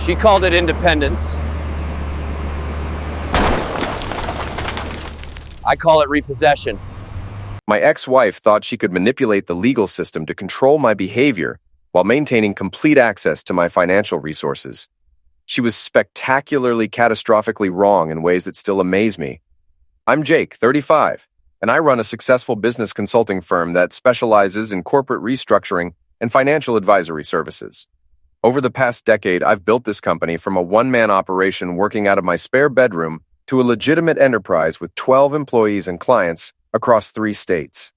She called it independence. I call it repossession. My ex-wife thought she could manipulate the legal system to control my behavior while maintaining complete access to my financial resources. She was spectacularly, catastrophically wrong in ways that still amaze me. I'm Jake, 35, and I run a successful business consulting firm that specializes in corporate restructuring and financial advisory services. Over the past decade, I've built this company from a one-man operation working out of my spare bedroom to a legitimate enterprise with 12 employees and clients across 3 states.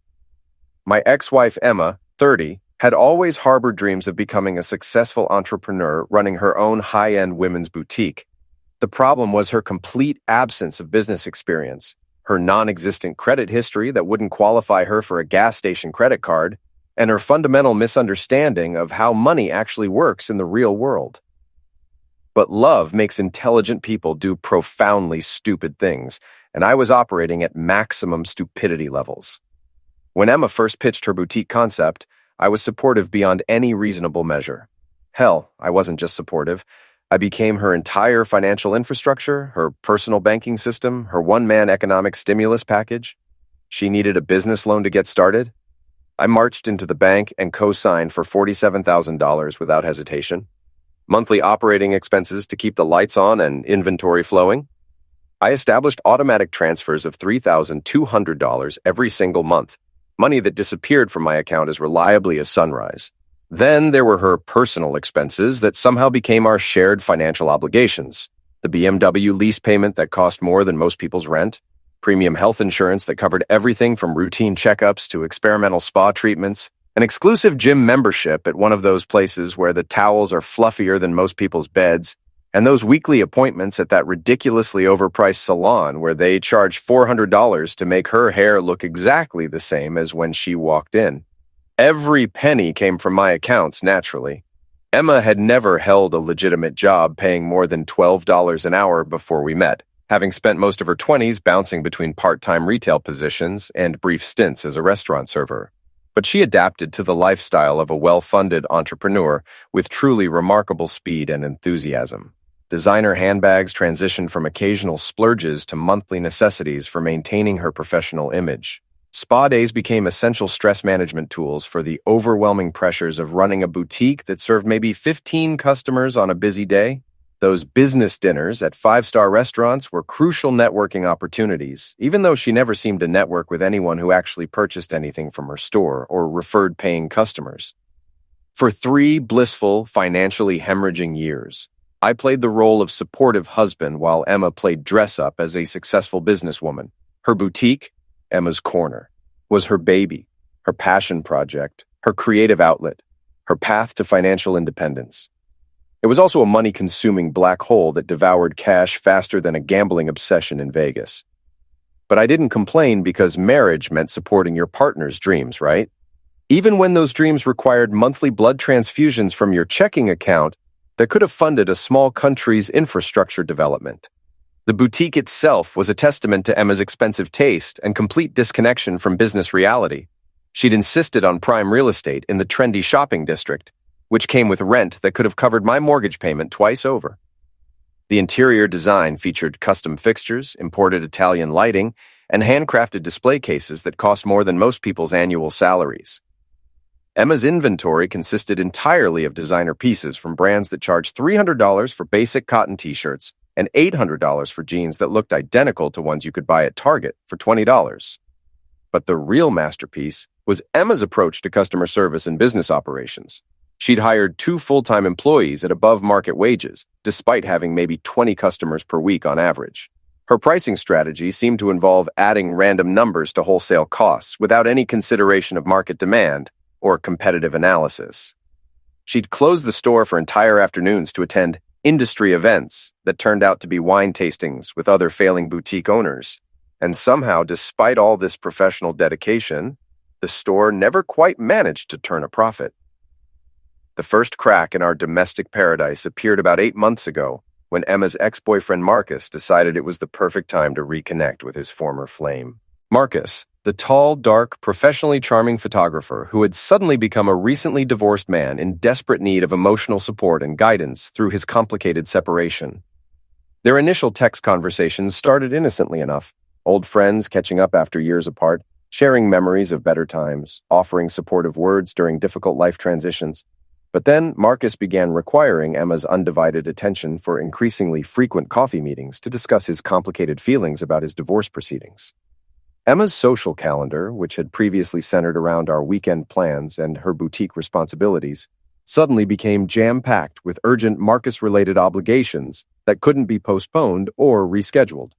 My ex-wife, Emma, 30, had always harbored dreams of becoming a successful entrepreneur running her own high-end women's boutique. The problem was her complete absence of business experience, her non-existent credit history that wouldn't qualify her for a gas station credit card, and her fundamental misunderstanding of how money actually works in the real world. But love makes intelligent people do profoundly stupid things, and I was operating at maximum stupidity levels. When Emma first pitched her boutique concept, I was supportive beyond any reasonable measure. Hell, I wasn't just supportive. I became her entire financial infrastructure, her personal banking system, her one-man economic stimulus package. She needed a business loan to get started. I marched into the bank and co-signed for $47,000 without hesitation. Monthly operating expenses to keep the lights on and inventory flowing. I established automatic transfers of $3,200 every single month, money that disappeared from my account as reliably as sunrise. Then there were her personal expenses that somehow became our shared financial obligations. The BMW lease payment that cost more than most people's rent, premium health insurance that covered everything from routine checkups to experimental spa treatments, an exclusive gym membership at one of those places where the towels are fluffier than most people's beds, and those weekly appointments at that ridiculously overpriced salon where they charge $400 to make her hair look exactly the same as when she walked in. Every penny came from my accounts, naturally. Emma had never held a legitimate job paying more than $12 an hour before we met, having spent most of her 20s bouncing between part-time retail positions and brief stints as a restaurant server. But she adapted to the lifestyle of a well-funded entrepreneur with truly remarkable speed and enthusiasm. Designer handbags transitioned from occasional splurges to monthly necessities for maintaining her professional image. Spa days became essential stress management tools for the overwhelming pressures of running a boutique that served maybe 15 customers on a busy day. Those business dinners at 5-star restaurants were crucial networking opportunities, even though she never seemed to network with anyone who actually purchased anything from her store or referred paying customers. For 3 blissful, financially hemorrhaging years, I played the role of supportive husband while Emma played dress-up as a successful businesswoman. Her boutique, Emma's Corner, was her baby, her passion project, her creative outlet, her path to financial independence. It was also a money-consuming black hole that devoured cash faster than a gambling obsession in Vegas. But I didn't complain because marriage meant supporting your partner's dreams, right? Even when those dreams required monthly blood transfusions from your checking account that could have funded a small country's infrastructure development. The boutique itself was a testament to Emma's expensive taste and complete disconnection from business reality. She'd insisted on prime real estate in the trendy shopping district, which came with rent that could have covered my mortgage payment twice over. The interior design featured custom fixtures, imported Italian lighting, and handcrafted display cases that cost more than most people's annual salaries. Emma's inventory consisted entirely of designer pieces from brands that charged $300 for basic cotton t-shirts and $800 for jeans that looked identical to ones you could buy at Target for $20. But the real masterpiece was Emma's approach to customer service and business operations. She'd hired 2 full-time employees at above-market wages, despite having maybe 20 customers per week on average. Her pricing strategy seemed to involve adding random numbers to wholesale costs without any consideration of market demand or competitive analysis. She'd close the store for entire afternoons to attend industry events that turned out to be wine tastings with other failing boutique owners. And somehow, despite all this professional dedication, the store never quite managed to turn a profit. The first crack in our domestic paradise appeared about 8 months ago when Emma's ex-boyfriend Marcus decided it was the perfect time to reconnect with his former flame. Marcus, the tall, dark, professionally charming photographer who had suddenly become a recently divorced man in desperate need of emotional support and guidance through his complicated separation. Their initial text conversations started innocently enough, old friends catching up after years apart, sharing memories of better times, offering supportive words during difficult life transitions. But then Marcus began requiring Emma's undivided attention for increasingly frequent coffee meetings to discuss his complicated feelings about his divorce proceedings. Emma's social calendar, which had previously centered around our weekend plans and her boutique responsibilities, suddenly became jam-packed with urgent Marcus-related obligations that couldn't be postponed or rescheduled.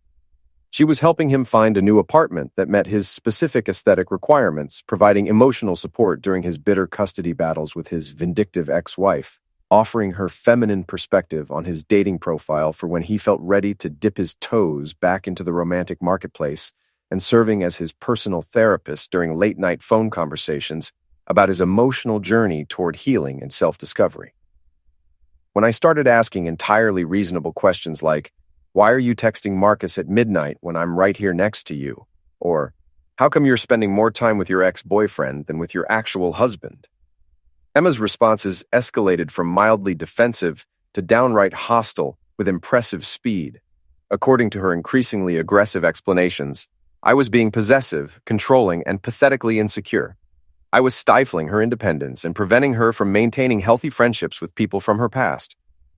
She was helping him find a new apartment that met his specific aesthetic requirements, providing emotional support during his bitter custody battles with his vindictive ex-wife, offering her feminine perspective on his dating profile for when he felt ready to dip his toes back into the romantic marketplace, and serving as his personal therapist during late-night phone conversations about his emotional journey toward healing and self-discovery. When I started asking entirely reasonable questions like, "Why are you texting Marcus at midnight when I'm right here next to you?" Or, "How come you're spending more time with your ex-boyfriend than with your actual husband?" Emma's responses escalated from mildly defensive to downright hostile with impressive speed. According to her increasingly aggressive explanations, I was being possessive, controlling, and pathetically insecure. I was stifling her independence and preventing her from maintaining healthy friendships with people from her past.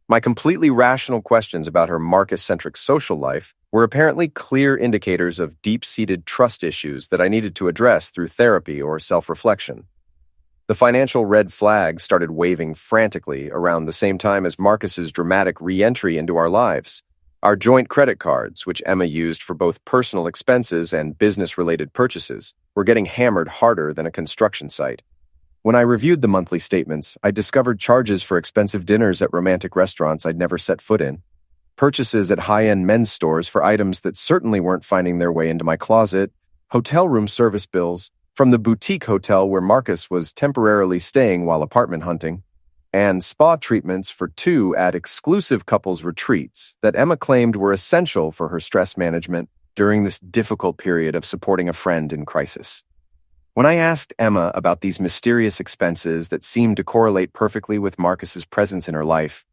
My completely rational questions about her Marcus-centric social life were apparently clear indicators of deep-seated trust issues that I needed to address through therapy or self-reflection. The financial red flags started waving frantically around the same time as Marcus's dramatic re-entry into our lives. Our joint credit cards, which Emma used for both personal expenses and business-related purchases, were getting hammered harder than a construction site. When I reviewed the monthly statements, I discovered charges for expensive dinners at romantic restaurants I'd never set foot in, purchases at high-end men's stores for items that certainly weren't finding their way into my closet, hotel room service bills from the boutique hotel where Marcus was temporarily staying while apartment hunting, and spa treatments for 2 at exclusive couples retreats that Emma claimed were essential for her stress management during this difficult period of supporting a friend in crisis. When I asked Emma about these mysterious expenses that seemed to correlate perfectly with Marcus's presence in her life,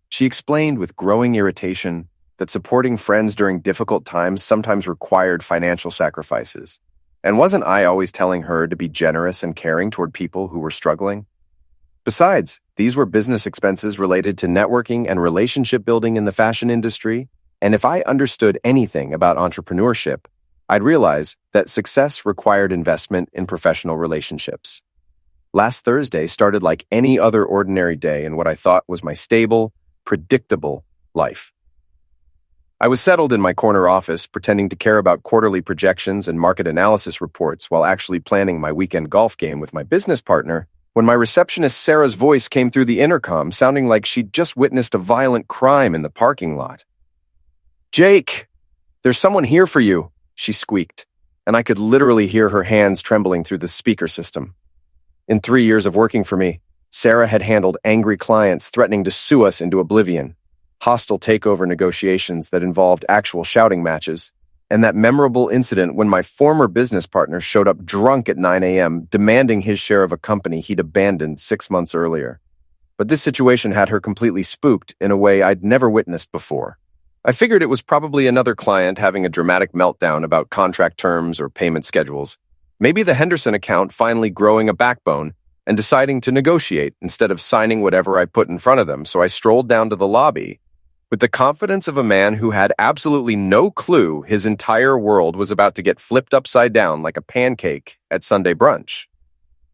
she explained with growing irritation that supporting friends during difficult times sometimes required financial sacrifices. And wasn't I always telling her to be generous and caring toward people who were struggling? Besides, these were business expenses related to networking and relationship building in the fashion industry, and if I understood anything about entrepreneurship, I'd realize that success required investment in professional relationships. Last Thursday started like any other ordinary day in what I thought was my stable, predictable life. I was settled in my corner office, pretending to care about quarterly projections and market analysis reports while actually planning my weekend golf game with my business partner, when my receptionist Sarah's voice came through the intercom sounding like she'd just witnessed a violent crime in the parking lot. "Jake, there's someone here for you," she squeaked, and I could literally hear her hands trembling through the speaker system. In 3 years of working for me, Sarah had handled angry clients threatening to sue us into oblivion, hostile takeover negotiations that involved actual shouting matches, and that memorable incident when my former business partner showed up drunk at 9 a.m. demanding his share of a company he'd abandoned 6 months earlier. But this situation had her completely spooked in a way I'd never witnessed before. I figured it was probably another client having a dramatic meltdown about contract terms or payment schedules. Maybe the Henderson account finally growing a backbone and deciding to negotiate instead of signing whatever I put in front of them, so I strolled down to the lobby with the confidence of a man who had absolutely no clue his entire world was about to get flipped upside down like a pancake at Sunday brunch.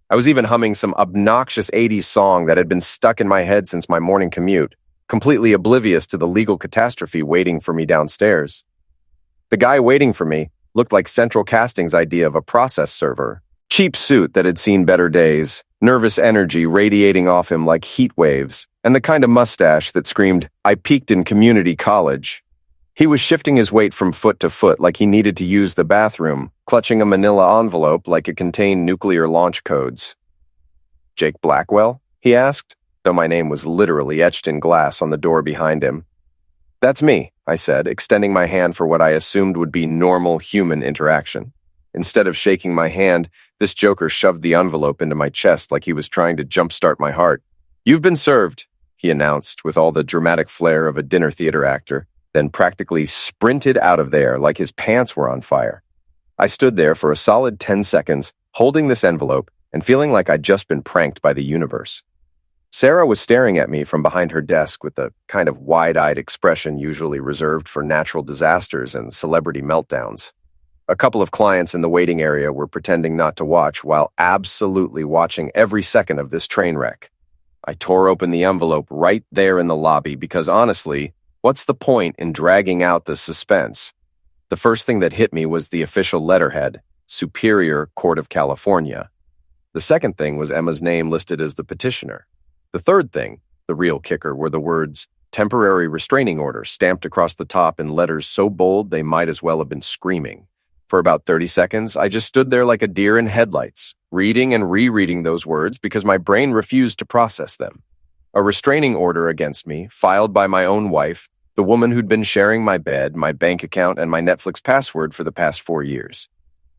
I was even humming some obnoxious 80s song that had been stuck in my head since my morning commute, completely oblivious to the legal catastrophe waiting for me downstairs. The guy waiting for me looked like Central Casting's idea of a process server. Cheap suit that had seen better days, nervous energy radiating off him like heat waves, and the kind of mustache that screamed, "I peaked in community college." He was shifting his weight from foot to foot like he needed to use the bathroom, clutching a manila envelope like it contained nuclear launch codes. "Jake Blackwell?" he asked, though my name was literally etched in glass on the door behind him. "That's me," I said, extending my hand for what I assumed would be normal human interaction. Instead of shaking my hand, this joker shoved the envelope into my chest like he was trying to jumpstart my heart. "You've been served," he announced with all the dramatic flair of a dinner theater actor, then practically sprinted out of there like his pants were on fire. I stood there for a solid 10 seconds, holding this envelope and feeling like I'd just been pranked by the universe. Sarah was staring at me from behind her desk with the kind of wide-eyed expression usually reserved for natural disasters and celebrity meltdowns. A couple of clients in the waiting area were pretending not to watch while absolutely watching every second of this train wreck. I tore open the envelope right there in the lobby because honestly, what's the point in dragging out the suspense? The first thing that hit me was the official letterhead, Superior Court of California. The second thing was Emma's name listed as the petitioner. The third thing, the real kicker, were the words, Temporary Restraining Order, stamped across the top in letters so bold they might as well have been screaming. For about 30 seconds, I just stood there like a deer in headlights, reading and rereading those words because my brain refused to process them. A restraining order against me, filed by my own wife, the woman who'd been sharing my bed, my bank account, and my Netflix password for the past 4 years.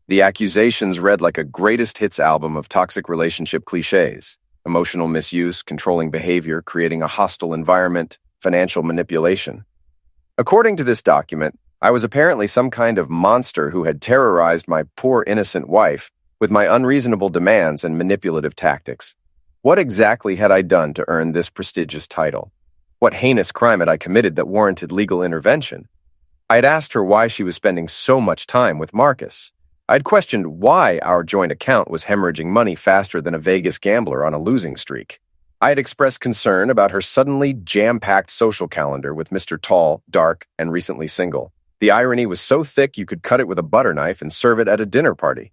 The accusations read like a greatest hits album of toxic relationship cliches: emotional misuse, controlling behavior, creating a hostile environment, financial manipulation. According to this document, I was apparently some kind of monster who had terrorized my poor innocent wife with my unreasonable demands and manipulative tactics. What exactly had I done to earn this prestigious title? What heinous crime had I committed that warranted legal intervention? I had asked her why she was spending so much time with Marcus. I had questioned why our joint account was hemorrhaging money faster than a Vegas gambler on a losing streak. I had expressed concern about her suddenly jam-packed social calendar with Mr. Tall, dark, and recently single. The irony was so thick you could cut it with a butter knife and serve it at a dinner party.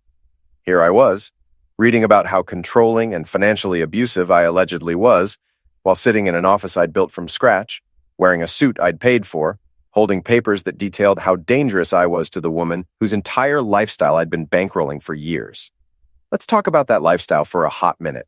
Here I was, reading about how controlling and financially abusive I allegedly was, while sitting in an office I'd built from scratch, wearing a suit I'd paid for, holding papers that detailed how dangerous I was to the woman whose entire lifestyle I'd been bankrolling for years. Let's talk about that lifestyle for a hot minute.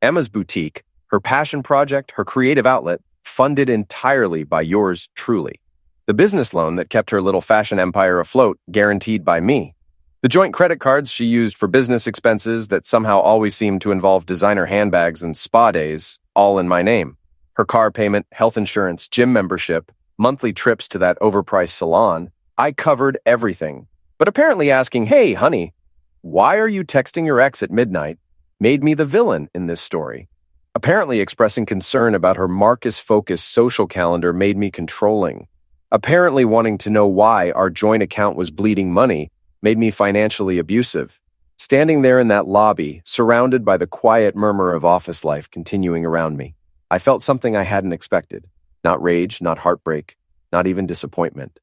Emma's boutique, her passion project, her creative outlet, funded entirely by yours truly. The business loan that kept her little fashion empire afloat, guaranteed by me. The joint credit cards she used for business expenses that somehow always seemed to involve designer handbags and spa days, all in my name. Her car payment, health insurance, gym membership, monthly trips to that overpriced salon. I covered everything. But apparently asking, "Hey, honey, why are you texting your ex at midnight?" made me the villain in this story. Apparently expressing concern about her Marcus-focused social calendar made me controlling. Apparently wanting to know why our joint account was bleeding money made me financially abusive. Standing there in that lobby, surrounded by the quiet murmur of office life continuing around me, I felt something I hadn't expected. Not rage, not heartbreak, not even disappointment.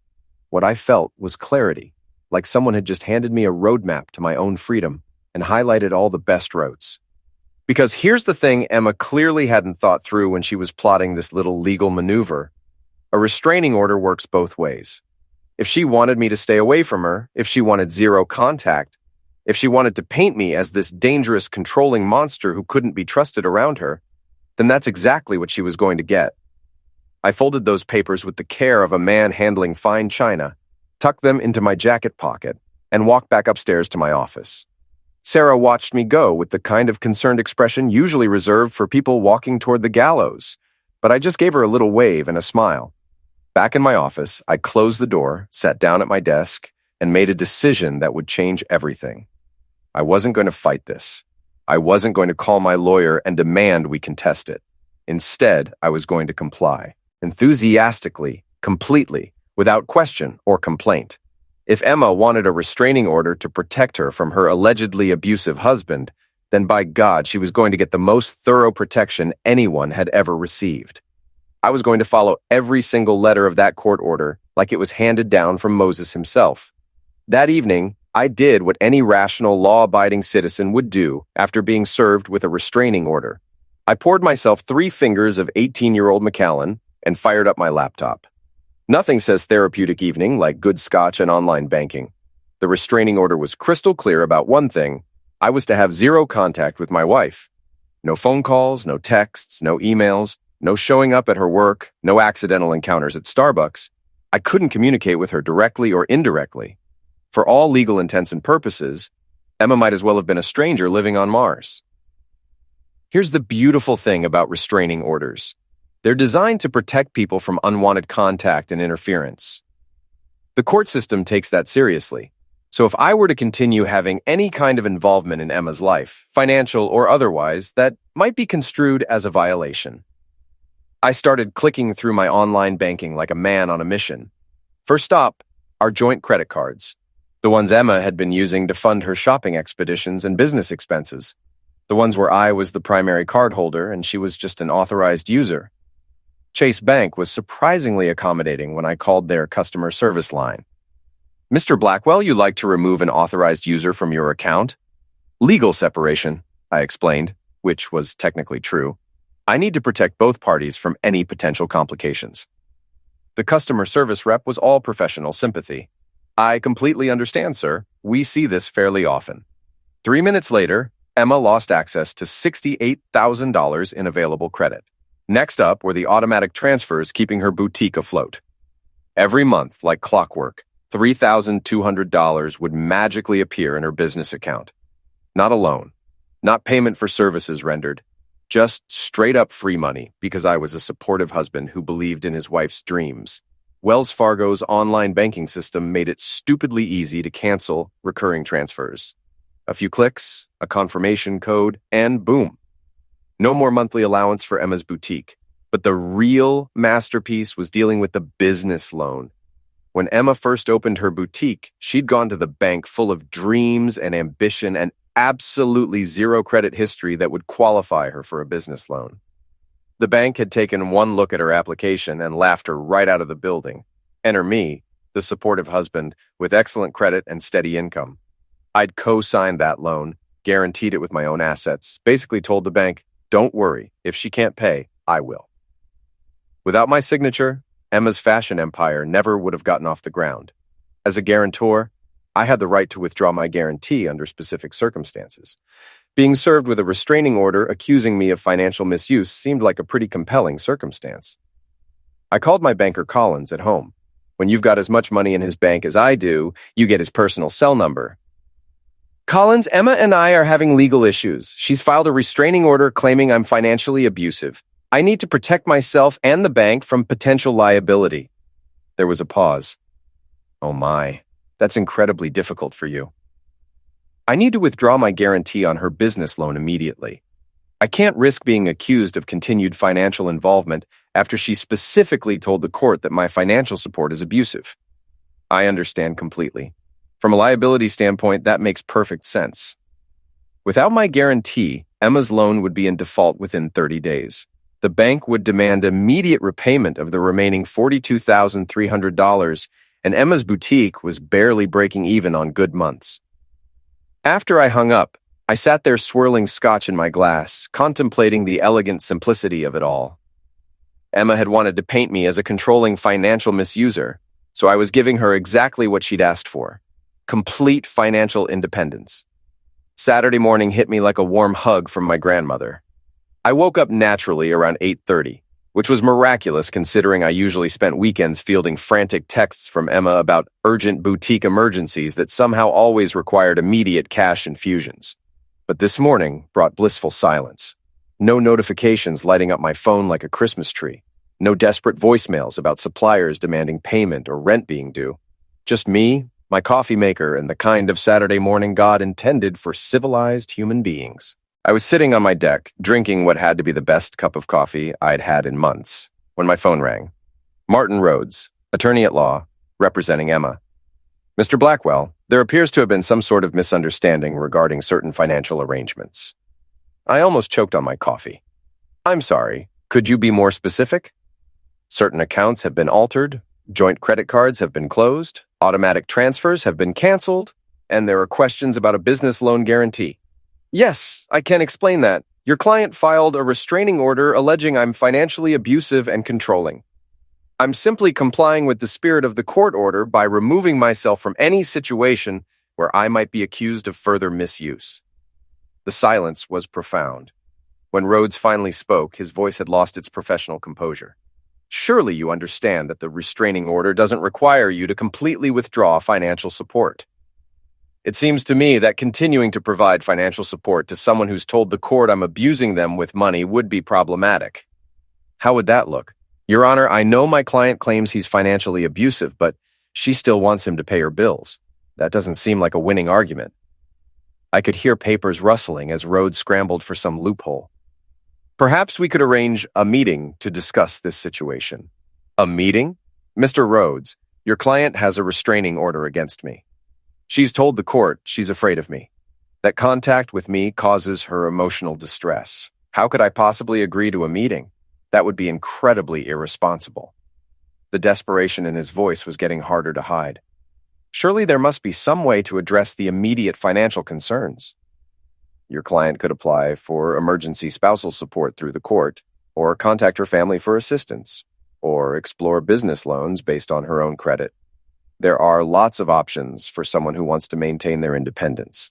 What I felt was clarity, like someone had just handed me a roadmap to my own freedom and highlighted all the best roads. Because here's the thing Emma clearly hadn't thought through when she was plotting this little legal maneuver. A restraining order works both ways. If she wanted me to stay away from her, if she wanted zero contact, if she wanted to paint me as this dangerous, controlling monster who couldn't be trusted around her, then that's exactly what she was going to get. I folded those papers with the care of a man handling fine china, tucked them into my jacket pocket, and walked back upstairs to my office. Sarah watched me go with the kind of concerned expression usually reserved for people walking toward the gallows, but I just gave her a little wave and a smile. Back in my office, I closed the door, sat down at my desk, and made a decision that would change everything. I wasn't going to fight this. I wasn't going to call my lawyer and demand we contest it. Instead, I was going to comply. Enthusiastically, completely, without question or complaint. If Emma wanted a restraining order to protect her from her allegedly abusive husband, then by God, she was going to get the most thorough protection anyone had ever received. I was going to follow every single letter of that court order like it was handed down from Moses himself. That evening, I did what any rational, law-abiding citizen would do after being served with a restraining order. I poured myself 3 fingers of 18-year-old Macallan and fired up my laptop. Nothing says therapeutic evening like good scotch and online banking. The restraining order was crystal clear about one thing. I was to have zero contact with my wife. No phone calls, no texts, no emails, no showing up at her work, no accidental encounters at Starbucks. I couldn't communicate with her directly or indirectly. For all legal intents and purposes, Emma might as well have been a stranger living on Mars. Here's the beautiful thing about restraining orders. They're designed to protect people from unwanted contact and interference. The court system takes that seriously. So if I were to continue having any kind of involvement in Emma's life, financial or otherwise, that might be construed as a violation. I started clicking through my online banking like a man on a mission. First stop, our joint credit cards, the ones Emma had been using to fund her shopping expeditions and business expenses, the ones where I was the primary cardholder and she was just an authorized user. Chase Bank was surprisingly accommodating when I called their customer service line. Mr. Blackwell, you'd like to remove an authorized user from your account? Legal separation, I explained, which was technically true. I need to protect both parties from any potential complications. The customer service rep was all professional sympathy. I completely understand, sir. We see this fairly often. 3 minutes later, Emma lost access to $68,000 in available credit. Next up were the automatic transfers keeping her boutique afloat. Every month, like clockwork, $3,200 would magically appear in her business account. Not a loan, not payment for services rendered, just straight-up free money because I was a supportive husband who believed in his wife's dreams. Wells Fargo's online banking system made it stupidly easy to cancel recurring transfers. A few clicks, a confirmation code, and boom. No more monthly allowance for Emma's boutique. But the real masterpiece was dealing with the business loan. When Emma first opened her boutique, she'd gone to the bank full of dreams and ambition and absolutely zero credit history that would qualify her for a business loan. The bank had taken one look at her application and laughed her right out of the building. Enter me, the supportive husband, with excellent credit and steady income. I'd co-signed that loan, guaranteed it with my own assets, basically told the bank, don't worry, if she can't pay, I will. Without my signature, Emma's fashion empire never would have gotten off the ground. As a guarantor, I had the right to withdraw my guarantee under specific circumstances. Being served with a restraining order accusing me of financial misuse seemed like a pretty compelling circumstance. I called my banker Collins at home. When you've got as much money in his bank as I do, you get his personal cell number. Collins, Emma and I are having legal issues. She's filed a restraining order claiming I'm financially abusive. I need to protect myself and the bank from potential liability. There was a pause. Oh my, that's incredibly difficult for you. I need to withdraw my guarantee on her business loan immediately. I can't risk being accused of continued financial involvement after she specifically told the court that my financial support is abusive. I understand completely. From a liability standpoint, that makes perfect sense. Without my guarantee, Emma's loan would be in default within 30 days. The bank would demand immediate repayment of the remaining $42,300, and Emma's boutique was barely breaking even on good months. After I hung up, I sat there swirling scotch in my glass, contemplating the elegant simplicity of it all. Emma had wanted to paint me as a controlling financial misuser, so I was giving her exactly what she'd asked for: complete financial independence. Saturday morning hit me like a warm hug from my grandmother. I woke up naturally around 8:30, which was miraculous considering I usually spent weekends fielding frantic texts from Emma about urgent boutique emergencies that somehow always required immediate cash infusions. But this morning brought blissful silence. No notifications lighting up my phone like a Christmas tree. No desperate voicemails about suppliers demanding payment or rent being due. Just me, my coffee maker, and the kind of Saturday morning God intended for civilized human beings. I was sitting on my deck, drinking what had to be the best cup of coffee I'd had in months, when my phone rang. Martin Rhodes, attorney at law, representing Emma. Mr. Blackwell, there appears to have been some sort of misunderstanding regarding certain financial arrangements. I almost choked on my coffee. I'm sorry, could you be more specific? Certain accounts have been altered, joint credit cards have been closed, automatic transfers have been canceled, and there are questions about a business loan guarantee. Yes, I can explain that. Your client filed a restraining order alleging I'm financially abusive and controlling. I'm simply complying with the spirit of the court order by removing myself from any situation where I might be accused of further misuse. The silence was profound. When Rhodes finally spoke, his voice had lost its professional composure. Surely you understand that the restraining order doesn't require you to completely withdraw financial support. It seems to me that continuing to provide financial support to someone who's told the court I'm abusing them with money would be problematic. How would that look? Your Honor, I know my client claims he's financially abusive, but she still wants him to pay her bills. That doesn't seem like a winning argument. I could hear papers rustling as Rhodes scrambled for some loophole. Perhaps we could arrange a meeting to discuss this situation. A meeting? Mr. Rhodes, your client has a restraining order against me. She's told the court she's afraid of me, that contact with me causes her emotional distress. How could I possibly agree to a meeting? That would be incredibly irresponsible. The desperation in his voice was getting harder to hide. Surely there must be some way to address the immediate financial concerns. Your client could apply for emergency spousal support through the court, or contact her family for assistance, or explore business loans based on her own credit. There are lots of options for someone who wants to maintain their independence.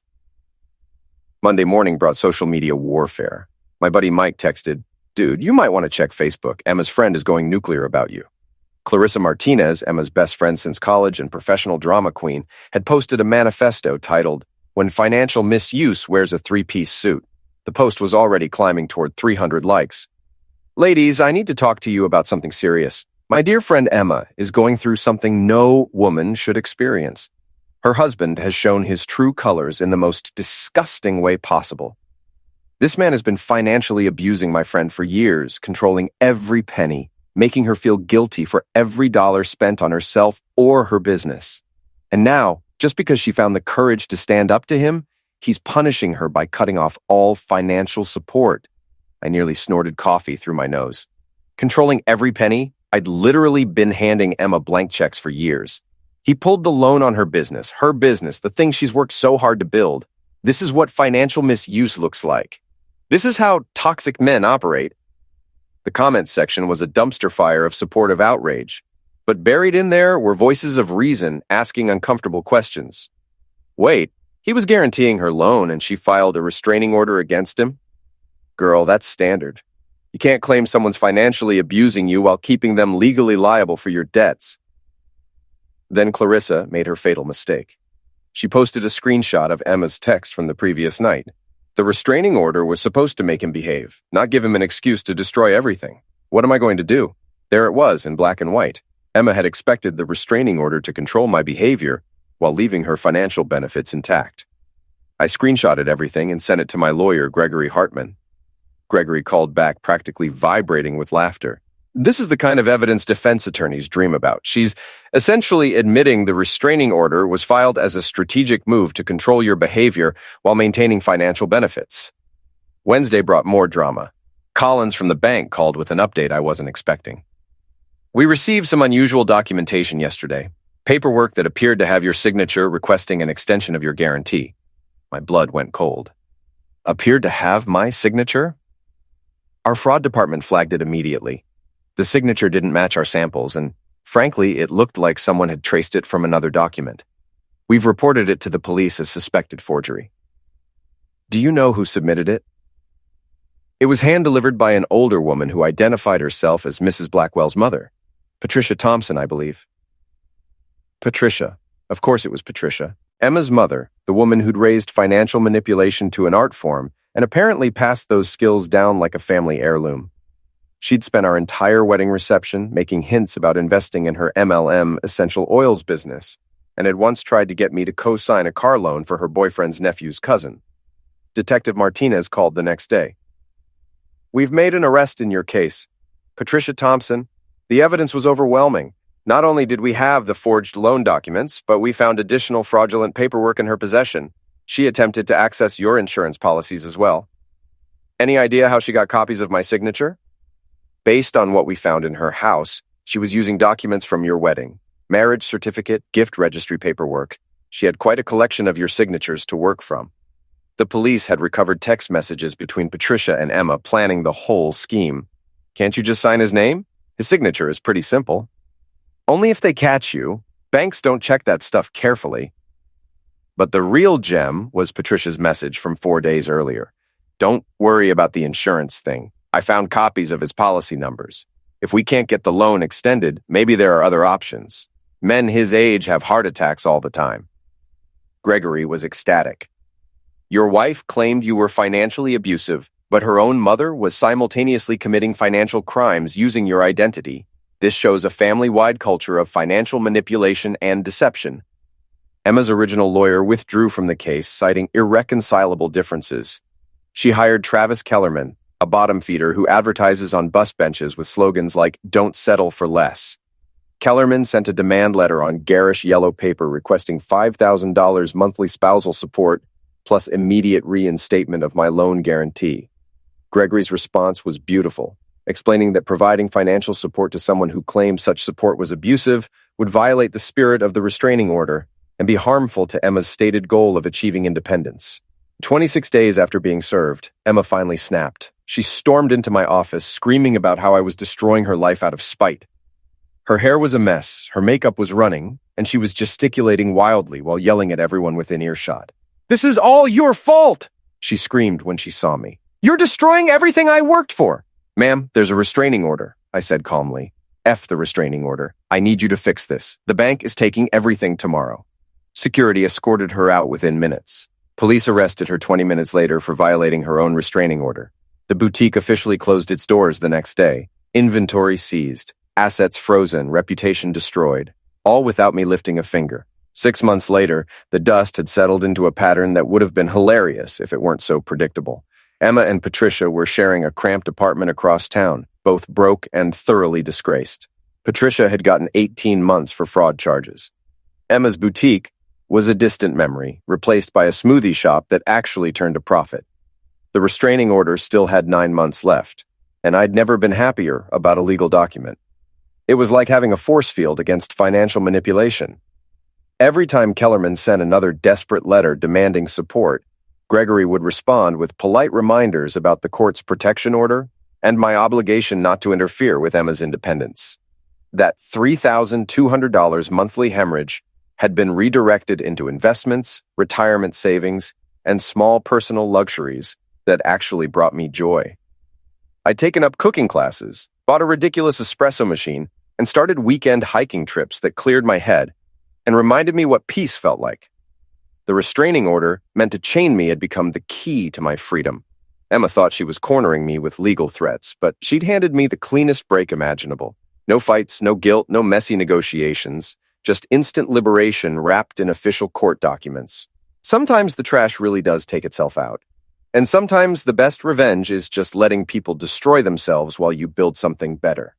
Monday morning brought social media warfare. My buddy Mike texted, "Dude, you might want to check Facebook. Emma's friend is going nuclear about you." Clarissa Martinez, Emma's best friend since college and professional drama queen, had posted a manifesto titled, "When Financial Misuse Wears a Three-Piece Suit." The post was already climbing toward 300 likes. "Ladies, I need to talk to you about something serious. My dear friend Emma is going through something no woman should experience. Her husband has shown his true colors in the most disgusting way possible. This man has been financially abusing my friend for years, controlling every penny, making her feel guilty for every dollar spent on herself or her business. And now, just because she found the courage to stand up to him, he's punishing her by cutting off all financial support." I nearly snorted coffee through my nose. Controlling every penny? I'd literally been handing Emma blank checks for years. He pulled the loan on her business, the thing she's worked so hard to build. This is what financial misuse looks like. This is how toxic men operate. The comments section was a dumpster fire of supportive outrage. But buried in there were voices of reason asking uncomfortable questions. Wait, he was guaranteeing her loan and she filed a restraining order against him? Girl, that's standard. You can't claim someone's financially abusing you while keeping them legally liable for your debts. Then Clarissa made her fatal mistake. She posted a screenshot of Emma's text from the previous night. The restraining order was supposed to make him behave, not give him an excuse to destroy everything. What am I going to do? There it was in black and white. Emma had expected the restraining order to control my behavior while leaving her financial benefits intact. I screenshotted everything and sent it to my lawyer, Gregory Hartman. Gregory called back, practically vibrating with laughter. This is the kind of evidence defense attorneys dream about. She's essentially admitting the restraining order was filed as a strategic move to control your behavior while maintaining financial benefits. Wednesday brought more drama. Collins from the bank called with an update I wasn't expecting. "We received some unusual documentation yesterday. Paperwork that appeared to have your signature requesting an extension of your guarantee." My blood went cold. Appeared to have my signature? Our fraud department flagged it immediately. The signature didn't match our samples, and frankly, it looked like someone had traced it from another document. We've reported it to the police as suspected forgery. Do you know who submitted it? It was hand-delivered by an older woman who identified herself as Mrs. Blackwell's mother. Patricia Thompson, I believe. Patricia. Of course it was Patricia. Emma's mother, the woman who'd raised financial manipulation to an art form and apparently passed those skills down like a family heirloom. She'd spent our entire wedding reception making hints about investing in her MLM essential oils business and had once tried to get me to co-sign a car loan for her boyfriend's nephew's cousin. Detective Martinez called the next day. "We've made an arrest in your case. Patricia Thompson, the evidence was overwhelming. Not only did we have the forged loan documents, but we found additional fraudulent paperwork in her possession. She attempted to access your insurance policies as well. Any idea how she got copies of my signature? Based on what we found in her house, she was using documents from your wedding, marriage certificate, gift registry paperwork. She had quite a collection of your signatures to work from. The police had recovered text messages between Patricia and Emma planning the whole scheme. Can't you just sign his name? His signature is pretty simple. Only if they catch you. Banks don't check that stuff carefully." But the real gem was Patricia's message from 4 days earlier. "Don't worry about the insurance thing. I found copies of his policy numbers. If we can't get the loan extended, maybe there are other options. Men his age have heart attacks all the time." Gregory was ecstatic. Your wife claimed you were financially abusive, but her own mother was simultaneously committing financial crimes using your identity. This shows a family-wide culture of financial manipulation and deception. Emma's original lawyer withdrew from the case, citing irreconcilable differences. She hired Travis Kellerman, a bottom feeder who advertises on bus benches with slogans like, "Don't settle for less." Kellerman sent a demand letter on garish yellow paper requesting $5,000 monthly spousal support plus immediate reinstatement of my loan guarantee. Gregory's response was beautiful, explaining that providing financial support to someone who claimed such support was abusive would violate the spirit of the restraining order and be harmful to Emma's stated goal of achieving independence. 26 days after being served, Emma finally snapped. She stormed into my office, screaming about how I was destroying her life out of spite. Her hair was a mess, her makeup was running, and she was gesticulating wildly while yelling at everyone within earshot. "This is all your fault!" she screamed when she saw me. "You're destroying everything I worked for!" "Ma'am, there's a restraining order," I said calmly. "F the restraining order. I need you to fix this. The bank is taking everything tomorrow." Security escorted her out within minutes. Police arrested her 20 minutes later for violating her own restraining order. The boutique officially closed its doors the next day. Inventory seized, assets frozen, reputation destroyed, all without me lifting a finger. 6 months later, the dust had settled into a pattern that would have been hilarious if it weren't so predictable. Emma and Patricia were sharing a cramped apartment across town, both broke and thoroughly disgraced. Patricia had gotten 18 months for fraud charges. Emma's boutique was a distant memory, replaced by a smoothie shop that actually turned a profit. The restraining order still had 9 months left, and I'd never been happier about a legal document. It was like having a force field against financial manipulation. Every time Kellerman sent another desperate letter demanding support, Gregory would respond with polite reminders about the court's protection order and my obligation not to interfere with Emma's independence. That $3,200 monthly hemorrhage had been redirected into investments, retirement savings, and small personal luxuries that actually brought me joy. I'd taken up cooking classes, bought a ridiculous espresso machine, and started weekend hiking trips that cleared my head and reminded me what peace felt like. The restraining order meant to chain me had become the key to my freedom. Emma thought she was cornering me with legal threats, but she'd handed me the cleanest break imaginable. No fights, no guilt, no messy negotiations, just instant liberation wrapped in official court documents. Sometimes the trash really does take itself out. And sometimes the best revenge is just letting people destroy themselves while you build something better.